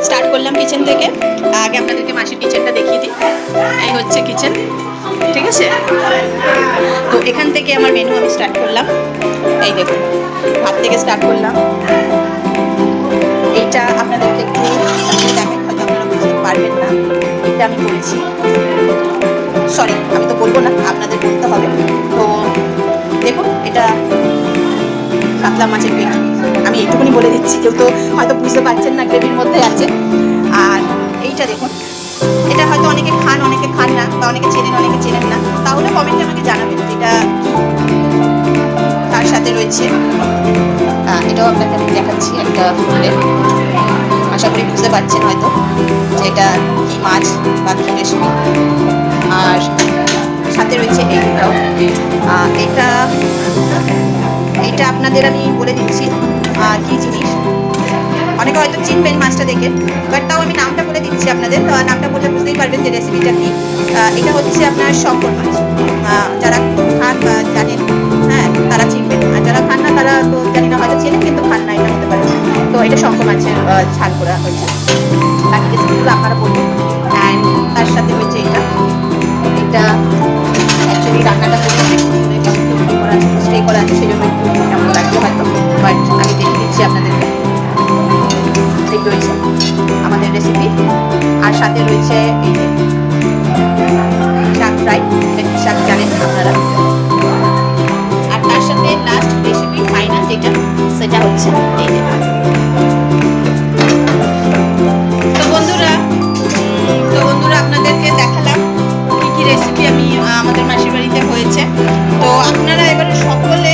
Start করলাম kitchen থেকে। আগে আপনাদেরকে মাসির কিচেনটা দেখিয়ে দিই। এই হচ্ছে কিচেন, ঠিক আছে। তো এখান থেকে আমার মেনু আমি স্টার্ট করলাম। এই দেখুন, ভাত থেকে স্টার্ট করলাম। এইটা আপনাদেরকে একটু দেখাই, হয়তো আপনারা বুঝতে পারবেন না। এটা আমি করেছি, সরি আমি তো বলবো না, আপনাদের বলতে হবে। তো দেখুন, এটা কাতলা মাছের পেট। আমি এইটুকুনি বলে দিচ্ছি, কেউ তো হয়তো বুঝতে পারছেন না, গ্রেভির মধ্যে আছে। আর এইটা দেখুন, এটা হয়তো অনেকে খান, অনেকে খান না, বা অনেকে চেনেন, অনেকে চেনেন না। তাহলে কমেন্টে আমাকে জানাবেন এটা তার সাথে রয়েছে। এটাও আপনাকে আমি দেখাচ্ছি একটা ফুলে। আশা করি বুঝতে পারছেন হয়তো যে এটা কী মাছ বা কী রেসিপি। আর সাথে রয়েছে এইটাও। এটা আপনাদের আমি বলে দিচ্ছি কী জিনিস। অনেকে হয়তো চিনবেন মাছটা দেখে, বাট তাও আমি নামটা বলে দিচ্ছি আপনাদের। নামটা বলে বুঝতেই পারবেন যে রেসিপিটা কী। এটা হচ্ছে আপনার শঙ্কর মাছ। যারা খান বা জানেন, হ্যাঁ, তারা চিনবেন। আর যারা খান না তারা তো জানি না, হয়তো চেনেন কিন্তু খান না, এটা হতে পারে। তো এটা শঙ্কর মাছের ঝাল করা হয়েছে। বাকি রেসিপিগুলো আপনারা বলবেন। অ্যান্ড তার সাথে হয়েছে এটা অ্যাকচুয়ালি রান্নাটা করা আছে, স্টে করা আছে, সেই জন্য একটু কেমন লাগছে হয়তো, বাট আমি দেখে দিচ্ছি আপনাদেরকে। এই রয়েছে আমাদের রেসিপি। আর সাথে রয়েছে এই যে শাক ফ্রাই, এটা শাক জানেন আপনারা। আর তার সাথে লাস্ট রেসিপি ফাইনাল যেটা, সেটা হচ্ছে এই যে। তো বন্ধুরা আপনাদেরকে দেখালাম কী কী রেসিপি আমি আমাদের মাসির বাড়িতে হয়েছে। তো আপনারা এবারে সকলে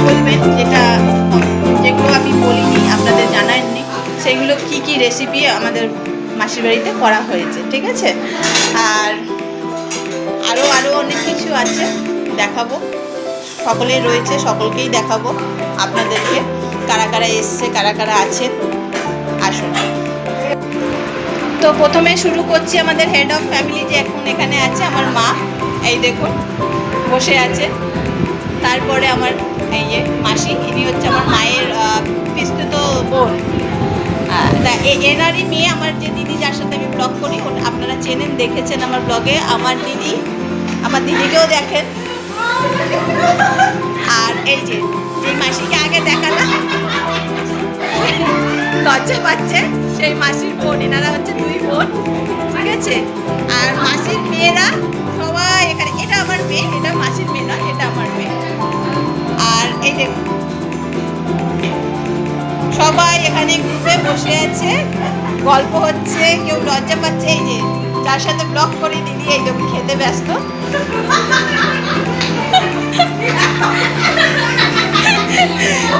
বলবেন যেগুলো আমি বলিনি, আপনাদের জানাইনি, সেগুলো কী কী রেসিপি আমাদের মাসির বাড়িতে করা হয়েছে, ঠিক আছে। আর আরও অনেক কিছু আছে, দেখাবো। সকলেই রয়েছে, সকলকেই দেখাবো আপনাদেরকে। কারা কারা এসছে, কারা কারা আছেন, আসুন। তো প্রথমে শুরু করছি আমাদের হেড অফ ফ্যামিলি, যে এখন এখানে আছে আমার মা। এই দেখুন বসে আছে। তারপরে আমার এই যে মাসি, ইনি হচ্ছে আমার মায়ের পিস্তুত বোন। এনারই মেয়ে, আমার যে দিদি, যার সাথে আমি ব্লগ করি, আপনারা চেনেন, দেখেছেন আমার ব্লগে। আমার দিদিকেও দেখেন। আর এই যে মাসিকে আগে দেখালাম, লজ্জা পাচ্ছে, সেই মাসির বোন। এনারা হচ্ছে দুই বোন, ঠিক আছে। আর মাসির মেয়েরা সবাই এখানে। এটা আমার মেয়ে, এটা মাসির মেয়ে না, এটা আমার মেয়ে। আর এই যে সবাই এখানে গ্রুপে বসে আছে, গল্প হচ্ছে, কেউ লজ্জা পাচ্ছে। এই যে যার সাথে ব্লগ করে দিদি, এই যে খেতে ব্যস্ত।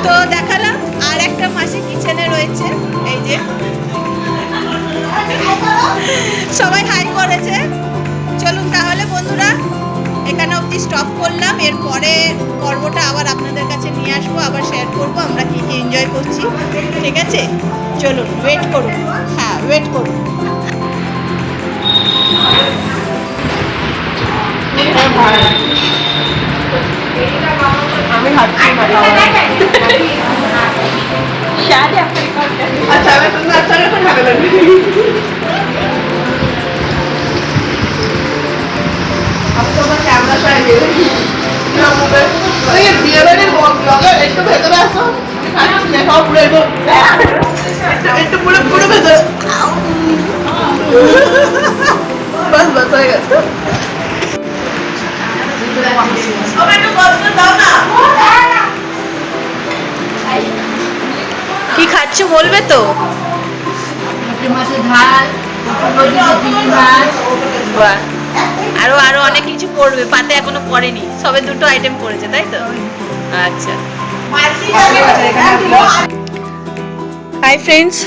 তো দেখালাম। আর একটা মাসি কিচেনে রয়েছে, এই যে সবাই হাই করেছে। চলুন তাহলে বন্ধুরা, এখানে অবধি স্টপ করলাম। এরপরে পর্বটা আবার আপনাদের কাছে নিয়ে আসবো, আবার শেয়ার করবো আমরা কী কী এনজয় করছি, ঠিক আছে। চলুন, ওয়েট করুন, হ্যাঁ ওয়েট করুন। আমি একটু ভেতরে আসো, একটু পুরো পুরো ভেতরে, বাস বাস হয়ে গেছে। কি খাচ্ছ বলবে তো? আরো অনেক কিছু করবে, পাতে এখনো পড়েনি, সবে দুটো আইটেম করেছে, তাই তো? আচ্ছা, হাই ফ্রেন্ডস,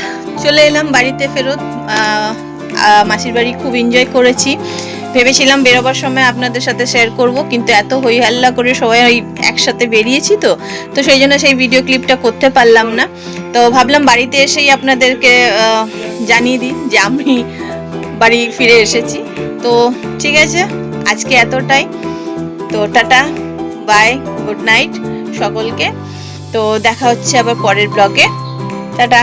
চলে এলাম বাড়িতে ফেরত। মাসির বাড়ি খুব এনজয় করেছি। ভেবেছিলাম বেরোবার সময় আপনাদের সাথে শেয়ার করব, কিন্তু এত হই হাল্লা করে সবাই একসাথে বেরিয়েছি, তো সেই জন্য সেই ভিডিও ক্লিপটা করতে পারলাম না। তো ভাবলাম বাড়িতে এসেই আপনাদেরকে জানিয়ে দিই যে আমি বাড়ি ফিরে এসেছি। তো ঠিক আছে, আজকে এতটাই। তো টাটা, বাই, গুড নাইট সকলকে। তো দেখা হচ্ছে আবার পরের ব্লগে। টাটা।